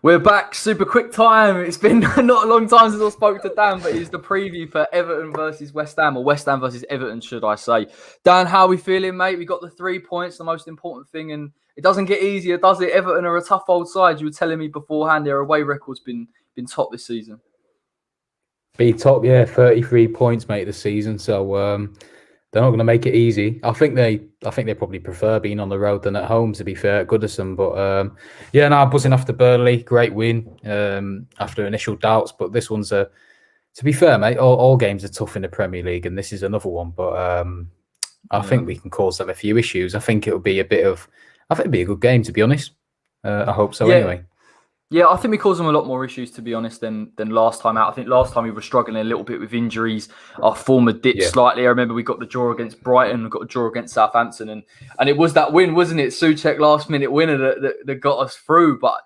We're back, super quick time. It's been not a long time since I spoke to Dan, but it's the preview for Everton versus West Ham, or West Ham versus Everton, should I say. Dan, how are we feeling, mate? We got the 3 points, the most important thing, and it doesn't get easier, does it? Everton are a tough old side. You were telling me beforehand their away record's been top this season. Be top, yeah, 33 points, mate, this season. So they're not going to make it easy. I think they probably prefer being on the road than at home, to be fair, at Goodison. But buzzing after Burnley, great win after initial doubts. But this one's to be fair, mate, all games are tough in the Premier League, and this is another one. But I think we can cause them a few issues. I think it'll be a good game, to be honest. I hope so, anyway. Yeah, I think we caused them a lot more issues, to be honest, than last time out. I think last time we were struggling a little bit with injuries. Our form had dipped slightly. I remember we got the draw against Brighton, we got a draw against Southampton, and it was that win, wasn't it? Souček last-minute winner that got us through. But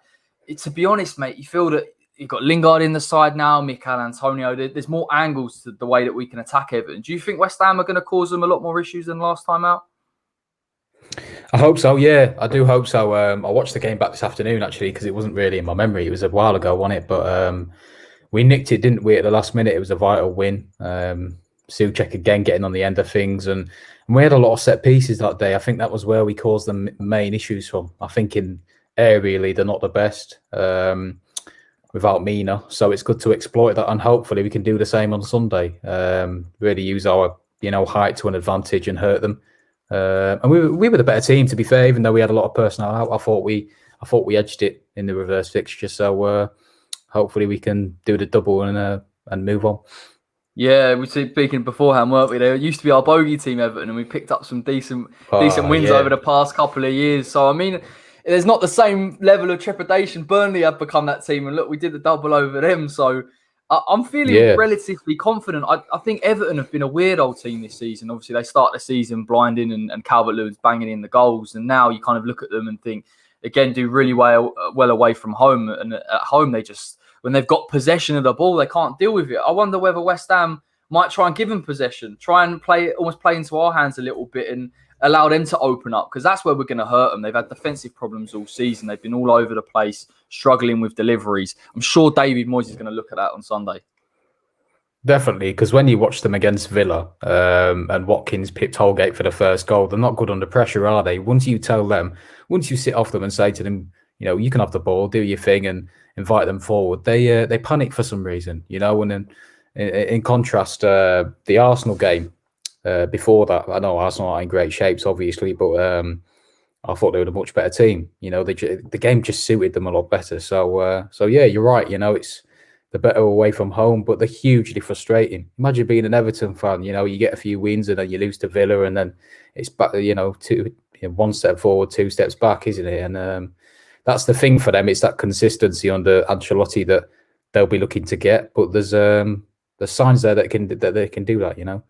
to be honest, mate, you feel that you've got Lingard in the side now, Mikel Antonio. There's more angles to the way that we can attack Everton. Do you think West Ham are going to cause them a lot more issues than last time out? I hope so, yeah. I do hope so. I watched the game back this afternoon, actually, because it wasn't really in my memory. It was a while ago, wasn't it? But we nicked it, didn't we, at the last minute? It was a vital win. Souček again getting on the end of things. And we had a lot of set pieces that day. I think that was where we caused the main issues from. I think aerially, they're not the best without Mina. So it's good to exploit that. And hopefully we can do the same on Sunday. Really use our height to an advantage and hurt them. And we were the better team, to be fair, even though we had a lot of personnel. I thought we edged it in the reverse fixture. So hopefully we can do the double and move on. Yeah, we were speaking beforehand, weren't we? They used to be our bogey team, Everton, and we picked up some decent wins over the past couple of years. So I mean, there's not the same level of trepidation. Burnley have become that team, and look, we did the double over them. So I'm feeling relatively confident. I think Everton have been a weird old team this season. Obviously, they start the season blinding and Calvert-Lewin's banging in the goals. And now you kind of look at them and think, again, do really well away from home. And at home, they just, when they've got possession of the ball, they can't deal with it. I wonder whether West Ham might try and give them possession, try and almost play into our hands a little bit and allow them to open up, because that's where we're going to hurt them. They've had defensive problems all season. They've been all over the place, struggling with deliveries. I'm sure David Moyes is going to look at that on Sunday. Definitely, because when you watch them against Villa and Watkins pipped Holgate for the first goal, they're not good under pressure, are they? Once you sit off them and say to them, you can have the ball, do your thing, and invite them forward, they panic for some reason, And then in contrast, the Arsenal game, before that, I know Arsenal are in great shapes, obviously, but I thought they were a much better team. The game just suited them a lot better. So yeah, you're right. It's the better away from home, but they're hugely frustrating. Imagine being an Everton fan. You get a few wins and then you lose to Villa, and then it's back. One step forward, 2 steps back, isn't it? And that's the thing for them. It's that consistency under Ancelotti that they'll be looking to get. But there's signs there that they can do that.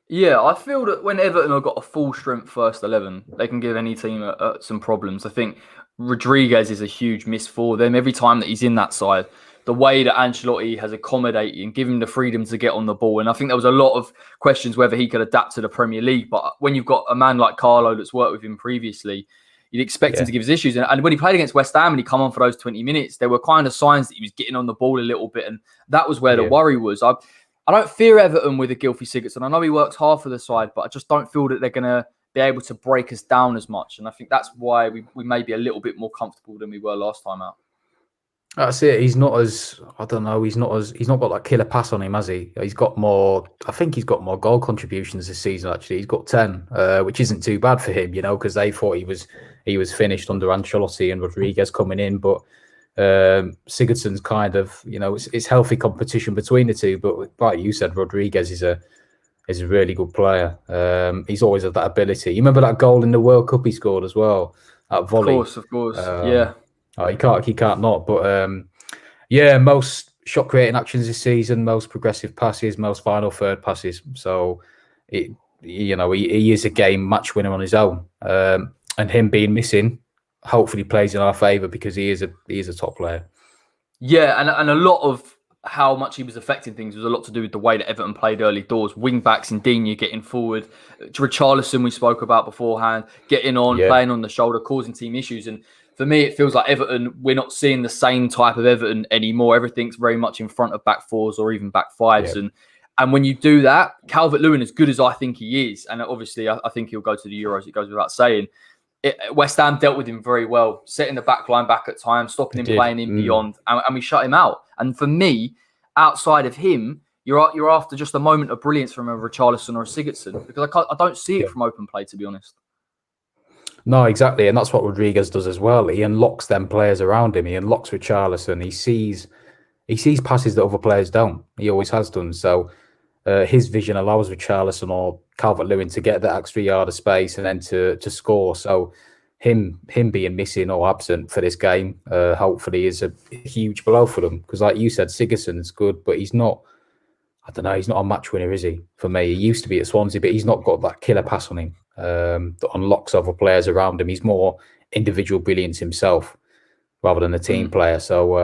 Yeah, I feel that when Everton have got a full strength first 11, they can give any team some problems. I think Rodriguez is a huge miss for them. Every time that he's in that side, the way that Ancelotti has accommodated and given him the freedom to get on the ball. And I think there was a lot of questions whether he could adapt to the Premier League. But when you've got a man like Carlo that's worked with him previously, you'd expect him to give his issues. And when he played against West Ham and he come on for those 20 minutes, there were kind of signs that he was getting on the ball a little bit. And that was where the worry was. I don't fear Everton with a Gylfi Sigurdsson. I know he works hard for the side, but I just don't feel that they're going to be able to break us down as much. And I think that's why we may be a little bit more comfortable than we were last time out. That's it. He's not as, I don't know, he's not got that killer pass on him, has he? He's got more, I think he's got more goal contributions this season, actually. He's got 10, which isn't too bad for him, because they thought he was finished under Ancelotti and Rodriguez coming in. But Sigurdsson's kind of, it's healthy competition between the two. But like you said, Rodriguez is a really good player. He's always had that ability. You remember that goal in the World Cup he scored as well? That volley. Of course. Yeah. Oh, he can't not. But most shot creating actions this season, most progressive passes, most final third passes. So he is a game match winner on his own. And him being missing hopefully plays in our favour, because he is a top player. Yeah, and a lot of how much he was affecting things was a lot to do with the way that Everton played early doors. Wing backs and Digne getting forward. Richarlison, we spoke about beforehand, getting on, playing on the shoulder, causing team issues. And for me, it feels like Everton, we're not seeing the same type of Everton anymore. Everything's very much in front of back fours or even back fives. Yeah. And when you do that, Calvert-Lewin, as good as I think he is, and obviously I think he'll go to the Euros, it goes without saying, West Ham dealt with him very well, setting the back line back at times, stopping him playing in beyond, and we shut him out. And for me, outside of him, you're after just a moment of brilliance from a Richarlison or a Sigurdsson, because I don't see it from open play, to be honest. No, exactly. And that's what Rodriguez does as well. He unlocks them players around him. He unlocks Richarlison. He sees passes that other players don't. He always has done. So his vision allows Richarlison or Calvert-Lewin to get that extra yard of space and then to score. So him being missing or absent for this game, hopefully, is a huge blow for them. Because like you said, Sigurdsson's good, but he's not. I don't know. He's not a match winner, is he? For me, he used to be at Swansea, but he's not got that killer pass on him that unlocks other players around him. He's more individual brilliance himself rather than a team player. So,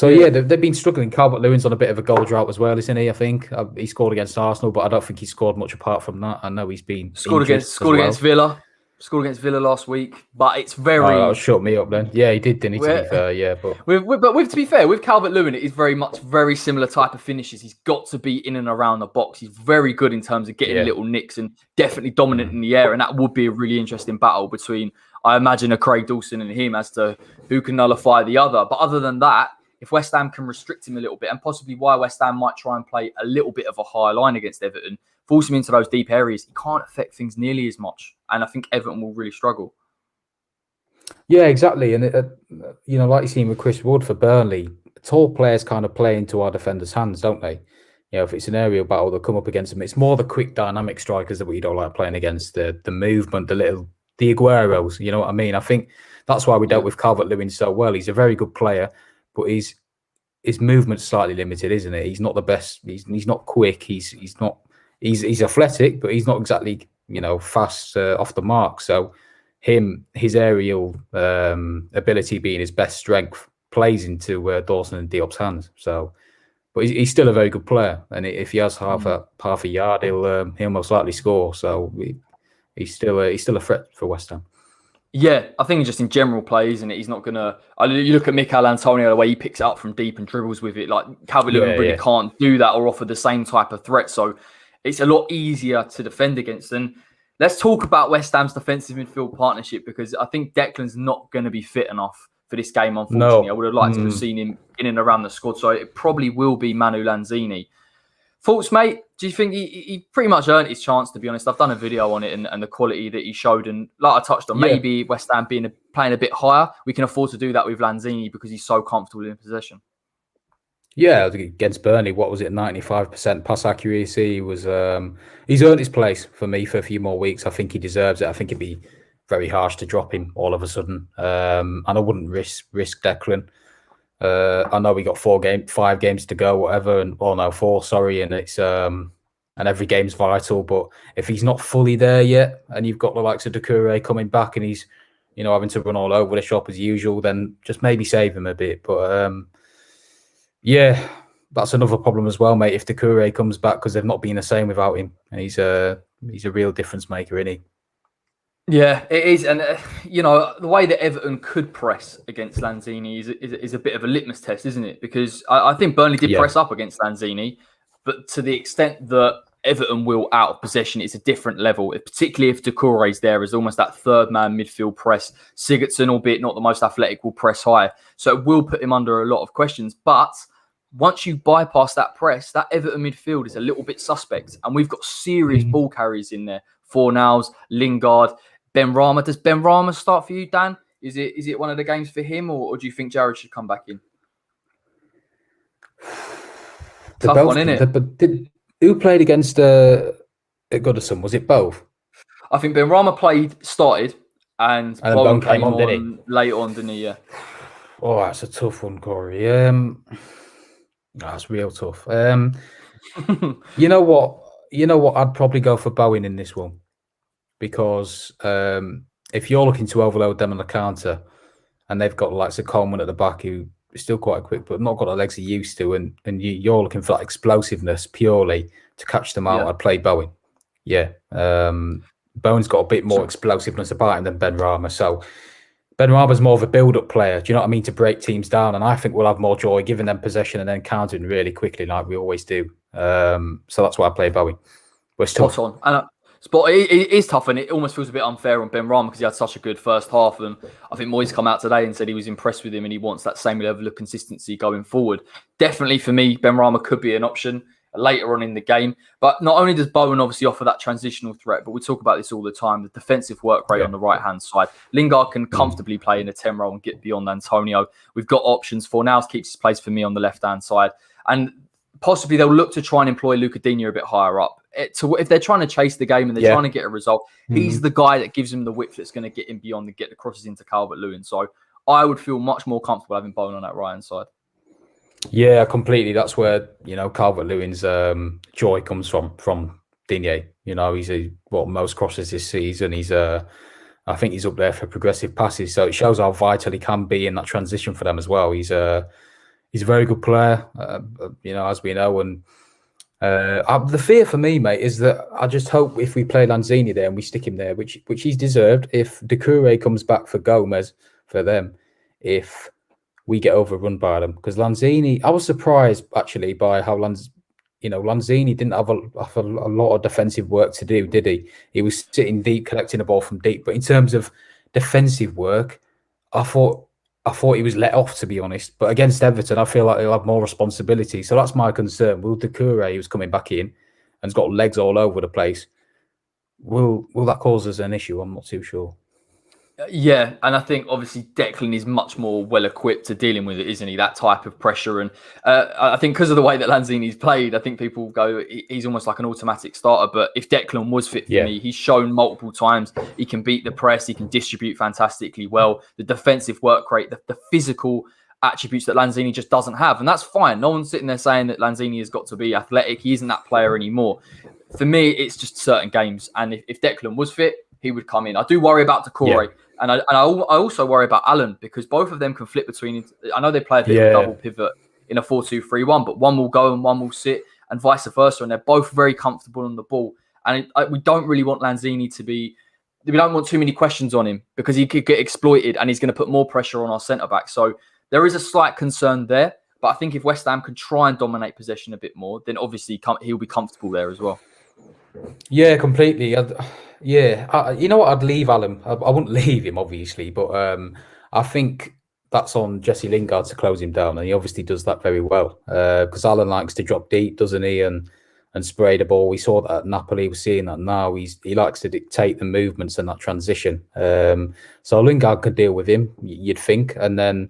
yeah, they've been struggling. Calvert-Lewin's on a bit of a goal drought as well, isn't he? I think he scored against Arsenal, but I don't think he scored much apart from that. I know he's been scored against Villa. Scored against Villa last week, but it's very. Oh, that shut me up then. Yeah, he did, didn't he? To be fair, yeah, but to be fair, with Calvert-Lewin, it is very similar type of finishes. He's got to be in and around the box. He's very good in terms of getting little nicks and definitely dominant in the air. And that would be a really interesting battle between, I imagine, a Craig Dawson and him as to who can nullify the other. But other than that, if West Ham can restrict him a little bit, and possibly why West Ham might try and play a little bit of a higher line against Everton, force him into those deep areas, he can't affect things nearly as much. And I think Everton will really struggle. Yeah, exactly. And, like you've seen with Chris Wood for Burnley, tall players kind of play into our defenders' hands, don't they? You know, if it's an aerial battle, they'll come up against them. It's more the quick, dynamic strikers that we don't like playing against, the movement, the Agueros, you know what I mean? I think that's why we dealt with Calvert-Lewin so well. He's a very good player, but his movement's slightly limited, isn't it? He's not the best. He's not quick. He's athletic, but he's not exactly, fast off the mark. So his aerial ability being his best strength plays into Dawson and Diop's hands. So, but he's still a very good player, and if he has half a yard, he'll most likely score. So he's still a threat for West Ham. Yeah, I think just in general play, isn't it? He's not gonna. You look at Mikel Antonio, the way he picks it up from deep and dribbles with it. Like Calvert-Lewin really can't do that or offer the same type of threat. So it's a lot easier to defend against. And let's talk about West Ham's defensive midfield partnership, because I think Declan's not going to be fit enough for this game, unfortunately. I would have liked to have seen him in and around the squad. So it probably will be Manu Lanzini. Thoughts, mate? Do you think he pretty much earned his chance, to be honest? I've done a video on it and the quality that he showed. And like I touched on, maybe West Ham playing a bit higher, we can afford to do that with Lanzini because he's so comfortable in possession. Yeah, against Burnley, what was it, 95% pass accuracy? He's earned his place for me for a few more weeks. I think he deserves it. I think it'd be very harsh to drop him all of a sudden. And I wouldn't risk Declan. I know we got 5 games to go, whatever, and 4, sorry, and it's and every game's vital. But if he's not fully there yet, and you've got the likes of Doucouré coming back, and he's having to run all over the shop as usual, then just maybe save him a bit. But yeah, that's another problem as well, mate. If Doucouré comes back, because they've not been the same without him, and he's a real difference maker, isn't he? Yeah, it is. And, the way that Everton could press against Lanzini is a bit of a litmus test, isn't it? Because I think Burnley did press up against Lanzini, but to the extent that Everton will out of possession, it's a different level, particularly if Doucouré's there as almost that third-man midfield press. Sigurdsson, albeit not the most athletic, will press high. So it will put him under a lot of questions. But once you bypass that press, that Everton midfield is a little bit suspect. And we've got serious ball carriers in there. Fornals, Lingard, Ben Rama. Does Ben Rama start for you, Dan? Is it one of the games for him, or do you think Jared should come back in? Tough one, isn't it? Who played against Goodison? Was it both? I think Ben Rama started, and Bone came on, didn't he? Late on, didn't he? Yeah. Oh, that's a tough one, Corey. That's real tough. You know what? I'd probably go for Bowen in this one. Because if you're looking to overload them on the counter, and they've got like Coleman at the back who is still quite quick, but not got the legs he used to, and you're looking for that explosiveness purely to catch them out, I'd play Bowen. Yeah. Bowen's got a bit more explosiveness about him than Ben Rama. So Benrahma's more of a build-up player. Do you know what I mean? To break teams down, and I think we'll have more joy giving them possession and then countering really quickly, like we always do. So that's why I play Bowie. We're still spot on, and it is tough, and it almost feels a bit unfair on Benrahma because he had such a good first half. And I think Moyes come out today and said he was impressed with him, and he wants that same level of consistency going forward. Definitely for me, Benrahma could be an option later on in the game. But not only does Bowen obviously offer that transitional threat, but we talk about this all the time, the defensive work rate on the right-hand side. Lingard can comfortably play in a 10 role and get beyond Antonio. We've got options. Fornals keeps his place for me on the left-hand side. And possibly they'll look to try and employ Luca Digne a bit higher up. If they're trying to chase the game and they're trying to get a result, he's the guy that gives him the width that's going to get him beyond and get the crosses into Calvert-Lewin. So I would feel much more comfortable having Bowen on that right-hand side. Yeah, completely. That's where, Calvert-Lewin's joy comes from Digne. He's most crosses this season. I think he's up there for progressive passes. So it shows how vital he can be in that transition for them as well. He's a very good player, as we know. And the fear for me, mate, is that I just hope if we play Lanzini there and we stick him there, which he's deserved, if Doucouré comes back for Gomez for them, if we get overrun by them. Because Lanzini, I was surprised actually by how Lanzini didn't have a lot of defensive work to do, did he? He was sitting deep, collecting the ball from deep. But in terms of defensive work, I thought he was let off, to be honest. But against Everton, I feel like he'll have more responsibility. So that's my concern. Will Doucouré, who's coming back in and's got legs all over the place, will that cause us an issue? I'm not too sure. Yeah, and I think obviously Declan is much more well equipped to dealing with it, isn't he? That type of pressure, and I think because of the way that Lanzini's played, I think people go he's almost like an automatic starter. But if Declan was fit for me, he's shown multiple times he can beat the press, he can distribute fantastically well. The defensive work rate, the physical attributes that Lanzini just doesn't have, and that's fine. No one's sitting there saying that Lanzini has got to be athletic. He isn't that player anymore. For me, it's just certain games, and if Declan was fit, he would come in. I do worry about Doucouré. Yeah. And I also worry about Allen because both of them can flip between. I know they play a bit of double pivot in a 4-2-3-1, but one will go and one will sit and vice versa. And they're both very comfortable on the ball. And we don't really want Lanzini to be, we don't want too many questions on him because he could get exploited and he's going to put more pressure on our centre-back. So there is a slight concern there. But I think if West Ham can try and dominate possession a bit more, then obviously he'll be comfortable there as well. Yeah, completely. You know what? I'd leave Allen. I wouldn't leave him, obviously, but I think that's on Jesse Lingard to close him down, and he obviously does that very well because Allen likes to drop deep, doesn't he, and spray the ball. We saw that at Napoli. We're seeing that now. He likes to dictate the movements and that transition. So Lingard could deal with him, you'd think, and then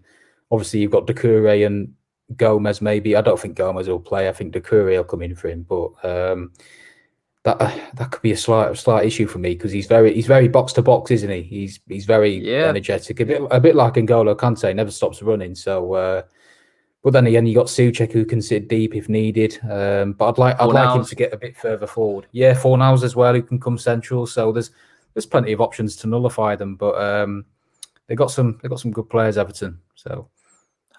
obviously you've got Doucouré and Gomez. Maybe I don't think Gomez will play. I think Doucouré will come in for him, but. That could be a slight issue for me because he's very box to box, isn't he? He's very energetic, a bit like N'Golo Kante, never stops running. So, but then again, you got Souček who can sit deep if needed. But I'd like him to get a bit further forward. Yeah, Fornals as well who can come central. So there's plenty of options to nullify them. But they got some good players, Everton. So.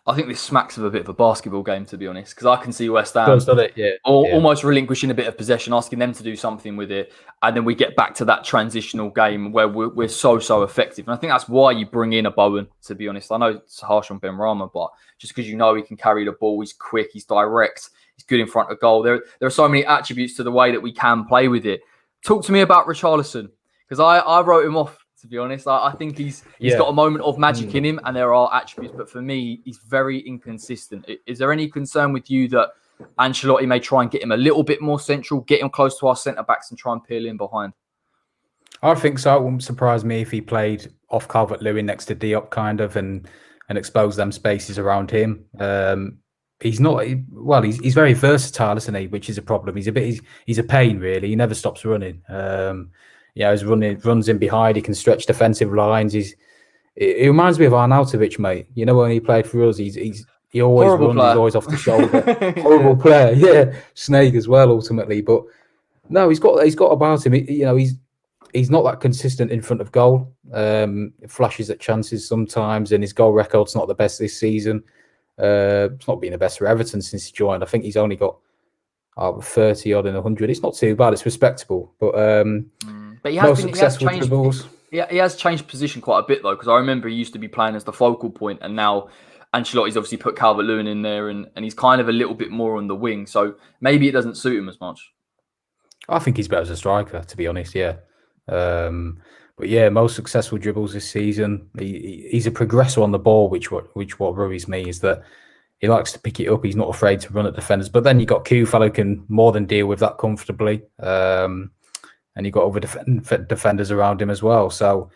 I think this smacks of a bit of a basketball game, to be honest, because I can see West Ham almost relinquishing a bit of possession, asking them to do something with it. And then we get back to that transitional game where we're so effective. And I think that's why you bring in a Bowen, to be honest. I know it's harsh on Benrahma, but just because he can carry the ball, he's quick, he's direct, he's good in front of goal. There are so many attributes to the way that we can play with it. Talk to me about Richarlison, because I wrote him off. To be honest, I think he's got a moment of magic in him and there are attributes, but for me, he's very inconsistent. Is there any concern with you that Ancelotti may try and get him a little bit more central, get him close to our centre-backs and try and peel in behind? I think so. It wouldn't surprise me if he played off Calvert-Lewin next to Diop kind of and expose them spaces around him. He's very versatile, isn't he? Which is a problem. He's a pain, really. He never stops running. He's runs in behind. He can stretch defensive lines. He reminds me of Arnautovic, mate. You know, when he played for us, he always horrible runs. Player. He's always off the shoulder. Horrible player, yeah. Snake as well, ultimately. But no, he's got about him. He's not that consistent in front of goal. Flashes at chances sometimes, and his goal record's not the best this season. It's not been the best for Everton since he joined. I think he's only got 30 odd in 100. It's not too bad. It's respectable, but he has changed. Yeah, he has changed position quite a bit though, because I remember he used to be playing as the focal point, and now Ancelotti's obviously put Calvert-Lewin in there, and he's kind of a little bit more on the wing. So maybe it doesn't suit him as much. I think he's better as a striker, to be honest. Yeah, but yeah, most successful dribbles this season. He's a progressor on the ball, which what worries me is that he likes to pick it up. He's not afraid to run at defenders. But then you got Kufal who can more than deal with that comfortably, and you got other defenders around him as well. So,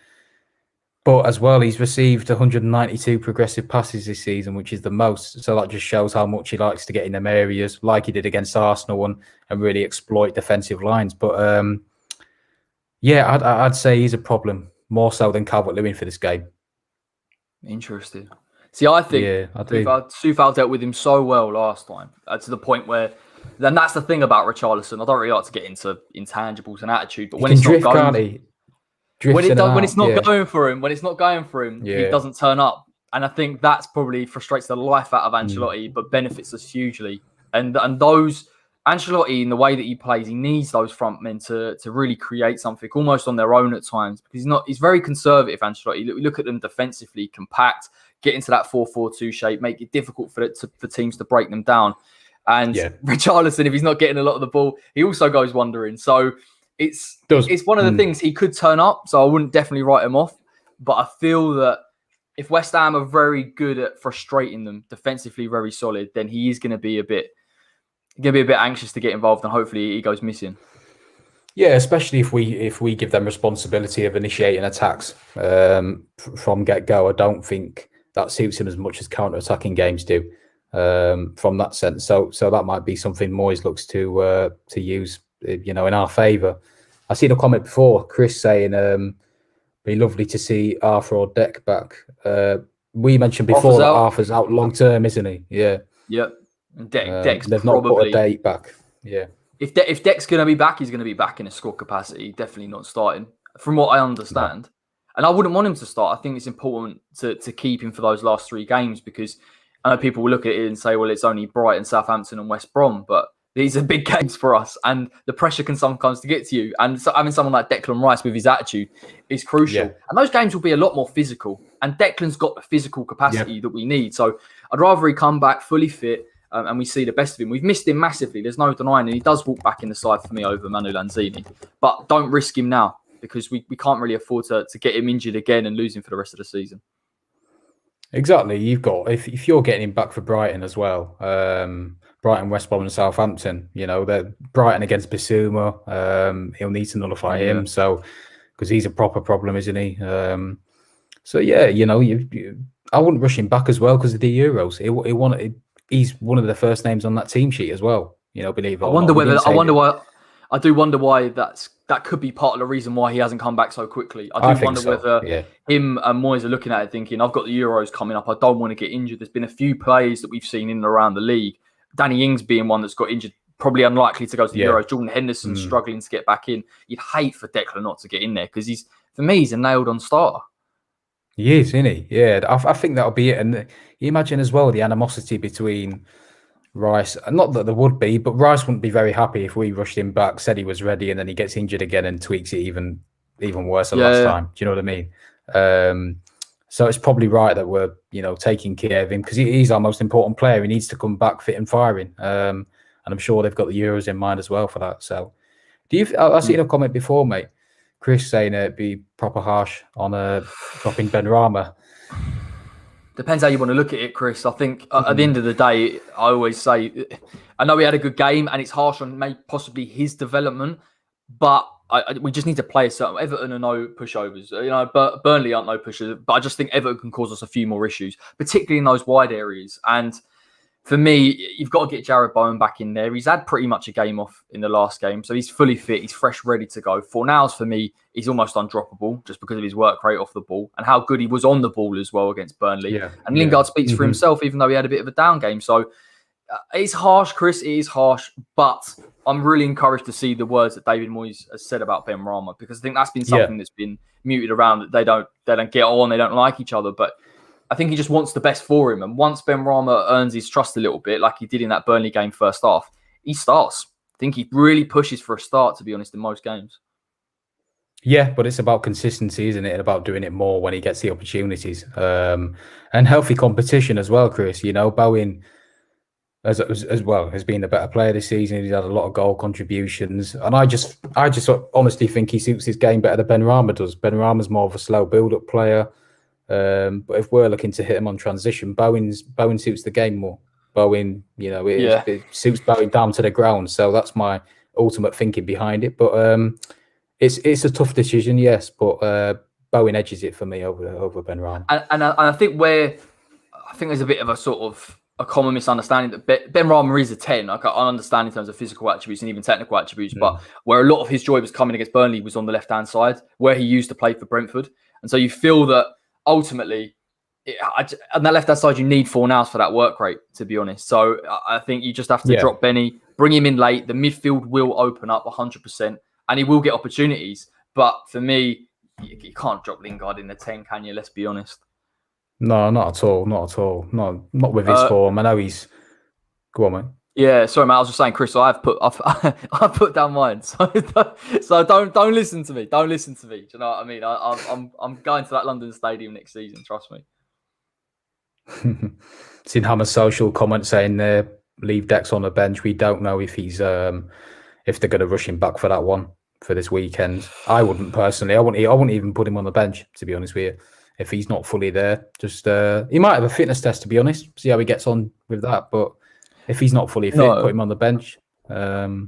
but as well, he's received 192 progressive passes this season, which is the most. So that just shows how much he likes to get in them areas, like he did against Arsenal, and really exploit defensive lines. But yeah, I'd say he's a problem more so than Calvert-Lewin for this game. Interesting. See, I think Soufal dealt with him so well last time, to the point where, then that's the thing about Richarlison. I don't really like to get into intangibles and attitude, but when it's not going, when it's not going for him, he doesn't turn up, and I think that's probably frustrates the life out of Ancelotti, but benefits us hugely. And those Ancelotti, in the way that he plays, he needs those front men to really create something almost on their own at times, because he's very conservative. Ancelotti, look at them defensively, compact, get into that 4-4-2 shape, make it difficult for teams to break them down. And Richarlison, if he's not getting a lot of the ball, he also goes wandering. So it's one of the things. He could turn up, so I wouldn't definitely write him off. But I feel that if West Ham are very good at frustrating them defensively, very solid, then he is going to be a bit anxious to get involved, and hopefully he goes missing. Yeah, especially if we give them responsibility of initiating attacks from get-go. I don't think that suits him as much as counter-attacking games do. From that sense, so that might be something Moyes looks to use, in our favour. I seen a comment before, Chris saying, "Be lovely to see Arthur or Deck back." We mentioned before that Arthur's out long term, isn't he? Yeah. Yep. And Deck's they've probably not put a date back. Yeah. If Deck's going to be back, he's going to be back in a squad capacity. Definitely not starting, from what I understand. No. And I wouldn't want him to start. I think it's important to keep him for those last 3 games, because I know people will look at it and say, well, it's only Brighton, Southampton and West Brom, but these are big games for us, and the pressure can sometimes to get to you. And so having someone like Declan Rice with his attitude is crucial. Yeah. And those games will be a lot more physical, and Declan's got the physical capacity that we need. So I'd rather he come back fully fit and we see the best of him. We've missed him massively. There's no denying it. He does walk back in the side for me over Manu Lanzini, but don't risk him now, because we can't really afford to get him injured again and lose him for the rest of the season. Exactly. You've got, if you're getting him back for Brighton as well, Brighton, West Brom and Southampton, they're Brighton against Bissouma, he'll need to nullify him, so, because he's a proper problem, isn't he? So yeah, I wouldn't rush him back as well because of the Euros. He's one of the first names on that team sheet as well, believe it or not. I do wonder why that could be part of the reason why he hasn't come back so quickly. I wonder whether him and Moyes are looking at it thinking, I've got the Euros coming up, I don't want to get injured. There's been a few players that we've seen in and around the league, Danny Ings being one that's got injured, probably unlikely to go to the Euros. Jordan Henderson struggling to get back in. You'd hate for Declan not to get in there, because he's a nailed-on starter. He is, isn't he? Yeah, I think that'll be it. And you imagine as well the animosity between Rice, not that there would be, but Rice wouldn't be very happy if we rushed him back, said he was ready, and then he gets injured again and tweaks it even worse than last time. Do you know what I mean? So it's probably right that we're, taking care of him, because he's our most important player. He needs to come back fit and firing. And I'm sure they've got the Euros in mind as well for that. So I've seen a comment before, mate, Chris saying it'd be proper harsh on dropping Benrahma. Depends how you want to look at it, Chris. I think at the end of the day, I always say, I know he had a good game and it's harsh on possibly his development, but we just need to play a certain. Everton are no pushovers, but Burnley aren't no pushers. But I just think Everton can cause us a few more issues, particularly in those wide areas. And for me, you've got to get Jared Bowen back in there. He's had pretty much a game off in the last game, so he's fully fit. He's fresh, ready to go. Fornals, for me, he's almost undroppable just because of his work rate off the ball and how good he was on the ball as well against Burnley. Yeah. And Lingard speaks for himself, even though he had a bit of a down game. So it's harsh, Chris. It is harsh, but I'm really encouraged to see the words that David Moyes has said about Benrahma, because I think that's been something that's been muted around, that they don't get on, they don't like each other, but I think he just wants the best for him. And once Benrahma earns his trust a little bit, like he did in that Burnley game first half, he starts. I think he really pushes for a start, to be honest, in most games. Yeah, but it's about consistency, isn't it? About doing it more when he gets the opportunities, and healthy competition as well, Chris. Bowen as well has been a better player this season. He's had a lot of goal contributions, and I just honestly think he suits his game better than Benrahma does. Benrahma's more of a slow build-up player, but if we're looking to hit him on transition, Bowen suits the game more. Bowen, it suits Bowen down to the ground. So that's my ultimate thinking behind it. But it's a tough decision, yes, but Bowen edges it for me over Benrahma. And I think there's a bit of a sort of a common misunderstanding that Benrahma is a 10. I understand in terms of physical attributes and even technical attributes, but where a lot of his joy was coming against Burnley was on the left-hand side, where he used to play for Brentford. And so you feel that ultimately, on that left-hand side, you need Fornals for that work rate, to be honest. So I think you just have to drop Benny, bring him in late. The midfield will open up 100%, and he will get opportunities. But for me, you can't drop Lingard in the 10, can you? Let's be honest. No, not at all. Not at all. Not with his form. I know he's. Go on, mate. Yeah, sorry, mate. I was just saying, Chris. I've put down mine. So don't listen to me. Don't listen to me. Do you know what I mean? I'm going to that London Stadium next season. Trust me. Seen Hammer's social comment saying leave Dex on the bench. We don't know if he's if they're going to rush him back for that one for this weekend. I wouldn't personally. I wouldn't even put him on the bench, to be honest with you. If he's not fully there, just he might have a fitness test, to be honest. See how he gets on with that. But if he's not fully fit, put him on the bench. I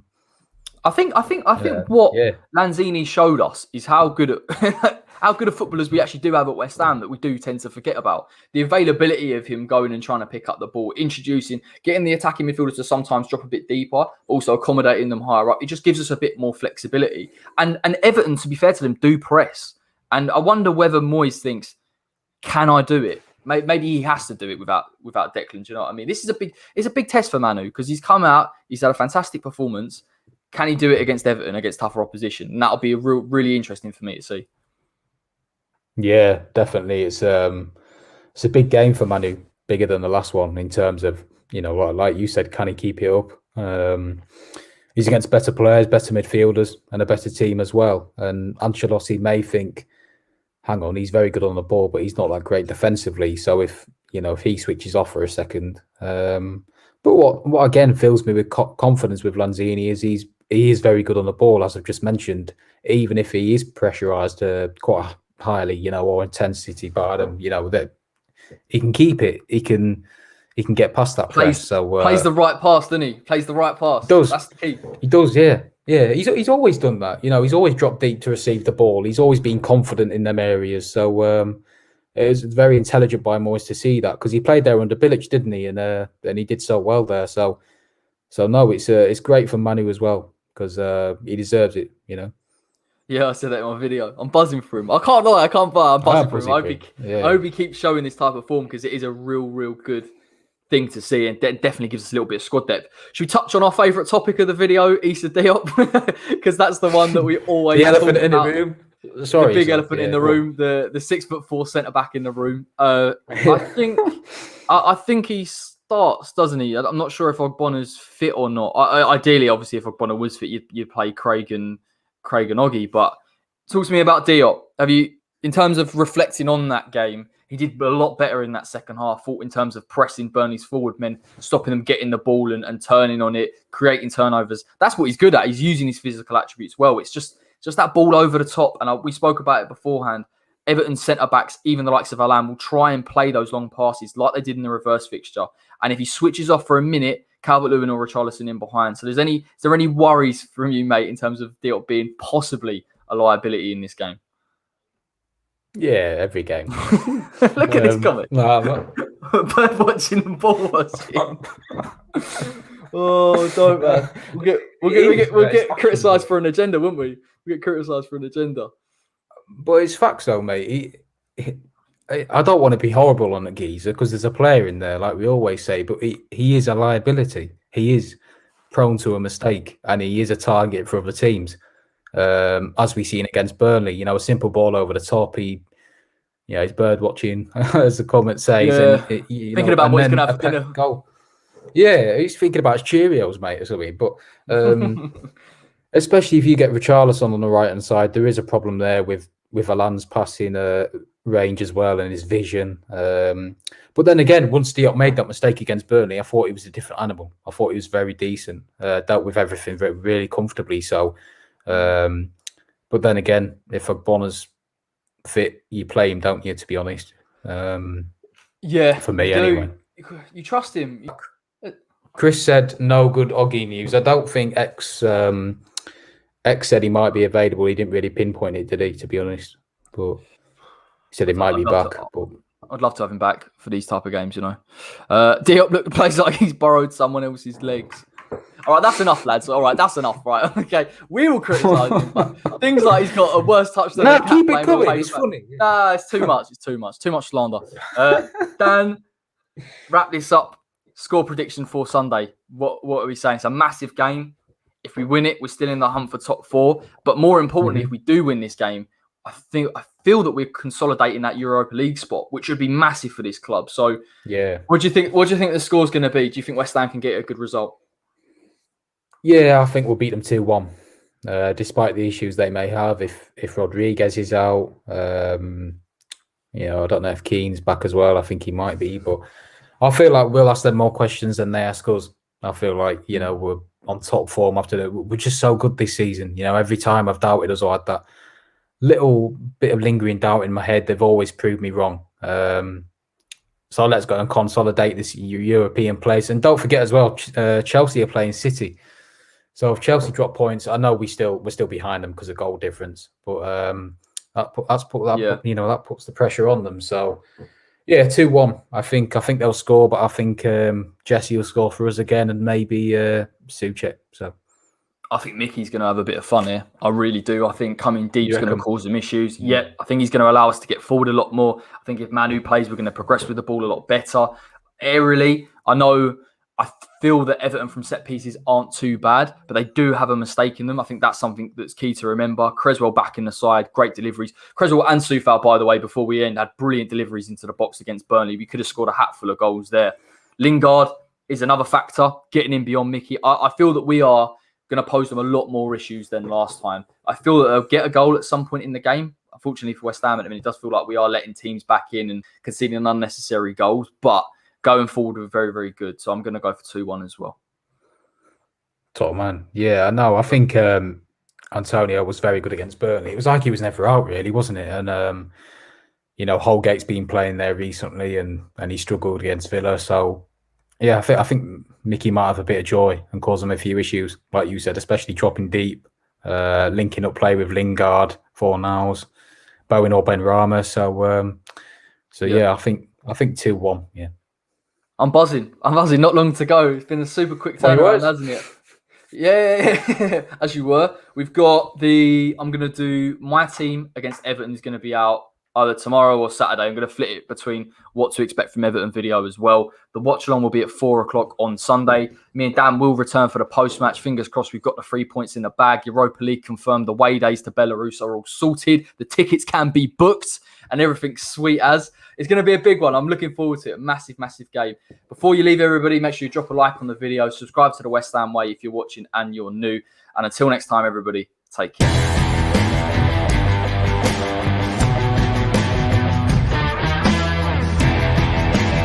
think what Lanzini showed us is how good at footballers we actually do have at West Ham that we do tend to forget about. The availability of him going and trying to pick up the ball, getting the attacking midfielders to sometimes drop a bit deeper, also accommodating them higher up. It just gives us a bit more flexibility. And Everton, to be fair to them, do press. And I wonder whether Moyes thinks, can I do it? Maybe he has to do it without Declan. Do you know what I mean? This is a big test for Manu because he's come out, he's had a fantastic performance. Can he do it against Everton, against tougher opposition? And that'll be really interesting for me to see. Yeah, definitely. It's a big game for Manu, bigger than the last one in terms of, like you said, can he keep it up? He's against better players, better midfielders, and a better team as well. And Ancelotti may think, hang on, he's very good on the ball, but he's not that great defensively. So if he switches off for a second, but what again fills me with confidence with Lanzini is he is very good on the ball, as I've just mentioned. Even if he is pressurised quite highly, or intensity by them, that he can keep it. He can get past that press. So plays the right pass, doesn't he? Plays the right pass. Does. That's the key. He does, yeah. Yeah, he's always done that. He's always dropped deep to receive the ball. He's always been confident in them areas. So it was very intelligent by Moyes to see that because he played there under Bilic, didn't he? And he did so well there. So no, it's great for Manu as well because he deserves it. Yeah, I said that in my video. I'm buzzing for him. I can't lie. I'm buzzing for him. I hope he keeps showing this type of form because it is a real good thing to see and definitely gives us a little bit of squad depth. Should we touch on our favourite topic of the video, Issa Diop? Because that's the one that we always the elephant in the room. Sorry, the big elephant in the room, the 6'4" centre back in the room. I think he starts, doesn't he? I'm not sure if Ogbonna's fit or not. Ideally, obviously, if Ogbonna was fit, you'd play Craig and Oggy. But talk to me about Diop. Have you, in terms of reflecting on that game? He did a lot better in that second half, in terms of pressing Burnley's forward men, stopping them getting the ball and turning on it, creating turnovers. That's what he's good at. He's using his physical attributes well. It's just that ball over the top. And we spoke about it beforehand. Everton centre-backs, even the likes of Alan, will try and play those long passes like they did in the reverse fixture. And if he switches off for a minute, Calvert-Lewin or Richarlison in behind. So is there any worries from you, mate, in terms of Diop being possibly a liability in this game? Yeah, every game. Look at this comment. Bird watching and ball watching. Oh, don't, man. We'll get criticised for an agenda, won't we? We get criticised for an agenda. But it's facts, though, mate. I don't want to be horrible on the geezer because there's a player in there, like we always say, but he is a liability. He is prone to a mistake, and he is a target for other teams. As we seen against Burnley, a simple ball over the top. He's bird watching, as the comment says. Yeah. And, thinking about what he's going to have for dinner. Goal. Yeah, he's thinking about his Cheerios, mate, or something. But Especially if you get Richarlison on the right hand side, there is a problem there with Alan's passing range as well and his vision. But then again, once Diop made that mistake against Burnley, I thought he was a different animal. I thought he was very decent, dealt with everything really comfortably. So, but then again, if a Bonner's fit, you play him, don't you? To be honest, yeah, for me anyway. You trust him. Chris said no good Oggy news. I don't think X said he might be available. He didn't really pinpoint it, did he? To be honest, but he said he might be back. But I'd love to have him back for these type of games, you know. Diop plays like he's borrowed someone else's legs. All right, that's enough, lads. All right, that's enough, right? Okay, we will criticise him, but things like he's got a worse touch than keep it coming. It's funny. Nah, it's too much. It's too much. Too much slander. Dan, wrap this up. Score prediction for Sunday. What are we saying? It's a massive game. If we win it, we're still in the hunt for top 4. But more importantly, if we do win this game, I feel that we're consolidating that Europa League spot, which would be massive for this club. So, yeah. What do you think the score's going to be? Do you think West Ham can get a good result? Yeah, I think we'll beat them 2-1. Despite the issues they may have, if Rodriguez is out, I don't know if Keane's back as well. I think he might be, but I feel like we'll ask them more questions than they ask us. I feel like we're on top form after we're just so good this season. Every time I've doubted us or had that little bit of lingering doubt in my head, they've always proved me wrong. So let's go and consolidate this European place. And don't forget as well, Chelsea are playing City. So if Chelsea drop points, I know we're still behind them because of goal difference, but that puts the pressure on them. So yeah, 2-1. I think they'll score, but I think Jesse will score for us again, and maybe Souček. So I think Mickey's going to have a bit of fun here. I really do. I think coming deep is going to cause them issues. Yeah, I think he's going to allow us to get forward a lot more. I think if Manu plays, we're going to progress with the ball a lot better. Aerially, I feel that Everton from set pieces aren't too bad, but they do have a mistake in them. I think that's something that's key to remember. Creswell back in the side, great deliveries. Creswell and Soufal, by the way, before we end, had brilliant deliveries into the box against Burnley. We could have scored a hatful of goals there. Lingard is another factor, getting in beyond Mickey. I feel that we are going to pose them a lot more issues than last time. I feel that they'll get a goal at some point in the game. Unfortunately for West Ham, it does feel like we are letting teams back in and conceding unnecessary goals, but going forward, we're very, very good. So I'm going to go for 2-1 as well. Top man. Yeah, I know. I think Antonio was very good against Burnley. It was like he was never out, really, wasn't it? And, Holgate's been playing there recently and he struggled against Villa. So, yeah, I think Mickey might have a bit of joy and cause them a few issues, like you said, especially dropping deep, linking up play with Lingard, Fornals, Bowen or Benrahma. So yeah, I think 2-1, yeah. I'm buzzing. Not long to go. It's been a super quick turnaround, hasn't it? Yeah. As you were. We've got I'm going to do my team against Everton is going to be out either tomorrow or Saturday. I'm going to flip it between what to expect from Everton video as well. The watch along will be at 4:00 on Sunday. Me and Dan will return for the post-match. Fingers crossed we've got the 3 points in the bag. Europa League confirmed. The away days to Belarus are all sorted. The tickets can be booked and everything's sweet as. It's going to be a big one. I'm looking forward to it. A massive, massive game. Before you leave, everybody, make sure you drop a like on the video. Subscribe to the West Ham Way if you're watching and you're new. And until next time, everybody, take care.